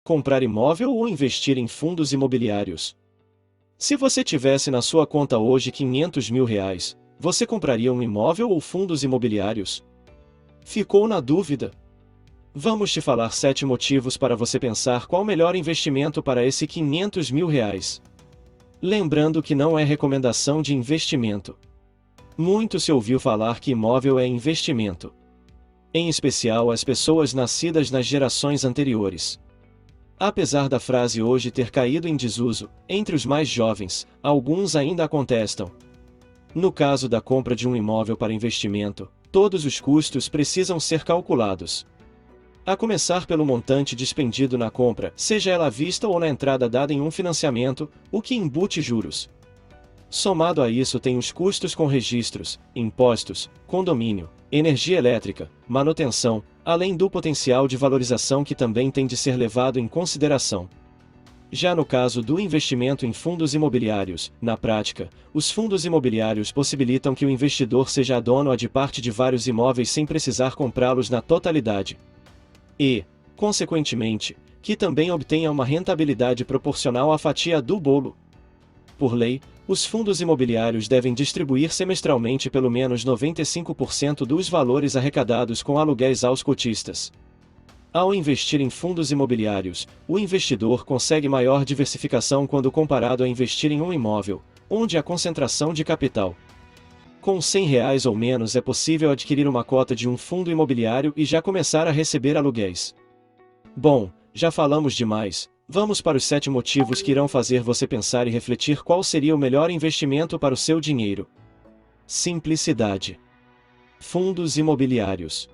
Comprar imóvel ou investir em fundos imobiliários? Se você tivesse na sua conta hoje R$ 500.000, você compraria um imóvel ou fundos imobiliários? Ficou na dúvida? Vamos te falar 7 motivos para você pensar qual o melhor investimento para esse R$ 500.000. Lembrando que não é recomendação de investimento. Muito se ouviu falar que imóvel é investimento. Em especial as pessoas nascidas nas gerações anteriores. Apesar da frase hoje ter caído em desuso, entre os mais jovens, alguns ainda a contestam. No caso da compra de um imóvel para investimento, todos os custos precisam ser calculados. A começar pelo montante despendido na compra, seja ela à vista ou na entrada dada em um financiamento, o que embute juros. Somado a isso tem os custos com registros, impostos, condomínio, energia elétrica, manutenção, além do potencial de valorização que também tem de ser levado em consideração. Já no caso do investimento em fundos imobiliários, na prática, os fundos imobiliários possibilitam que o investidor seja dono de parte de vários imóveis sem precisar comprá-los na totalidade. E, consequentemente, que também obtenha uma rentabilidade proporcional à fatia do bolo. Por lei, os fundos imobiliários devem distribuir semestralmente pelo menos 95% dos valores arrecadados com aluguéis aos cotistas. Ao investir em fundos imobiliários, o investidor consegue maior diversificação quando comparado a investir em um imóvel, onde há concentração de capital. Com R$ 100 ou menos é possível adquirir uma cota de um fundo imobiliário e já começar a receber aluguéis. Bom, já falamos demais. Vamos para os 7 motivos que irão fazer você pensar e refletir qual seria o melhor investimento para o seu dinheiro. Simplicidade. Fundos imobiliários.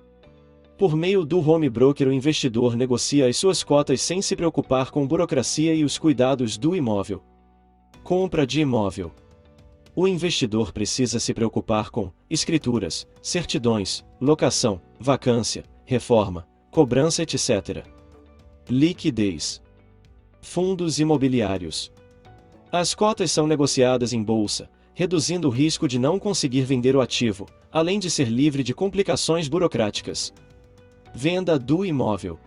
Por meio do home broker, o investidor negocia as suas cotas sem se preocupar com burocracia e os cuidados do imóvel. Compra de imóvel. O investidor precisa se preocupar com escrituras, certidões, locação, vacância, reforma, cobrança, etc. Liquidez. Fundos imobiliários. As cotas são negociadas em bolsa, reduzindo o risco de não conseguir vender o ativo, além de ser livre de complicações burocráticas. Venda do imóvel.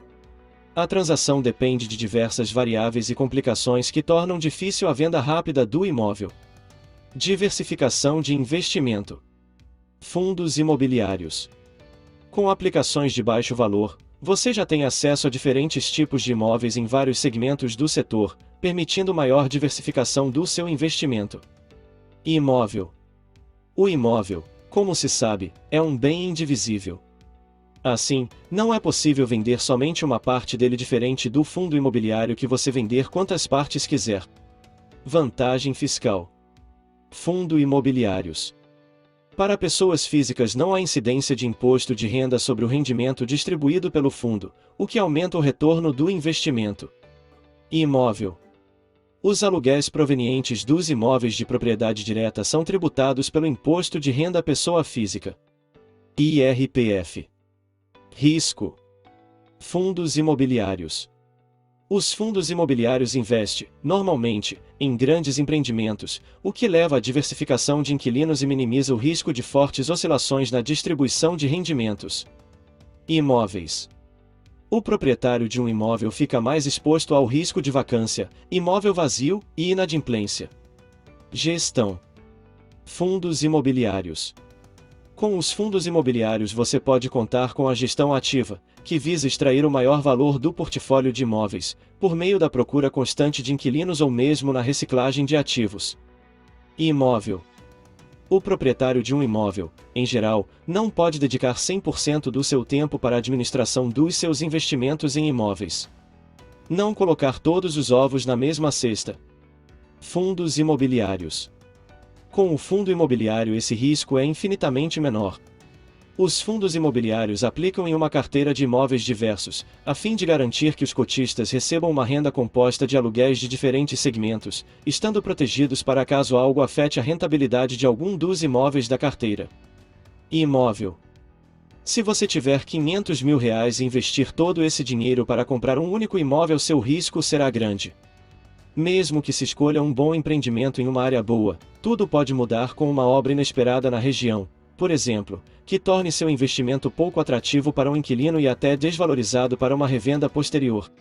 A transação depende de diversas variáveis e complicações que tornam difícil a venda rápida do imóvel. Diversificação de investimento. Fundos imobiliários. Com aplicações de baixo valor, você já tem acesso a diferentes tipos de imóveis em vários segmentos do setor, permitindo maior diversificação do seu investimento. Imóvel. O imóvel, como se sabe, é um bem indivisível. Assim, não é possível vender somente uma parte dele, diferente do fundo imobiliário que você vender quantas partes quiser. Vantagem fiscal. Fundo imobiliários. Para pessoas físicas não há incidência de imposto de renda sobre o rendimento distribuído pelo fundo, o que aumenta o retorno do investimento. Imóvel. Os aluguéis provenientes dos imóveis de propriedade direta são tributados pelo Imposto de Renda à Pessoa Física. IRPF. Risco. Fundos imobiliários. Os fundos imobiliários investem, normalmente, em grandes empreendimentos, o que leva à diversificação de inquilinos e minimiza o risco de fortes oscilações na distribuição de rendimentos. Imóveis. O proprietário de um imóvel fica mais exposto ao risco de vacância, imóvel vazio e inadimplência. Gestão. Fundos imobiliários. Com os fundos imobiliários você pode contar com a gestão ativa, que visa extrair o maior valor do portfólio de imóveis, por meio da procura constante de inquilinos ou mesmo na reciclagem de ativos. Imóvel. O proprietário de um imóvel, em geral, não pode dedicar 100% do seu tempo para a administração dos seus investimentos em imóveis. Não colocar todos os ovos na mesma cesta. Fundos imobiliários. Com o fundo imobiliário esse risco é infinitamente menor. Os fundos imobiliários aplicam em uma carteira de imóveis diversos, a fim de garantir que os cotistas recebam uma renda composta de aluguéis de diferentes segmentos, estando protegidos para caso algo afete a rentabilidade de algum dos imóveis da carteira. Imóvel. Se você tiver R$ 500.000 e investir todo esse dinheiro para comprar um único imóvel, seu risco será grande. Mesmo que se escolha um bom empreendimento em uma área boa, tudo pode mudar com uma obra inesperada na região, por exemplo, que torne seu investimento pouco atrativo para um inquilino e até desvalorizado para uma revenda posterior.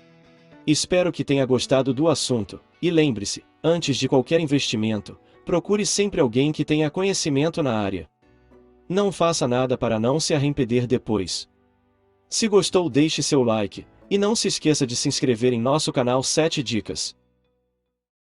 Espero que tenha gostado do assunto, e lembre-se, antes de qualquer investimento, procure sempre alguém que tenha conhecimento na área. Não faça nada para não se arrepender depois. Se gostou, deixe seu like, e não se esqueça de se inscrever em nosso canal 7 Dicas.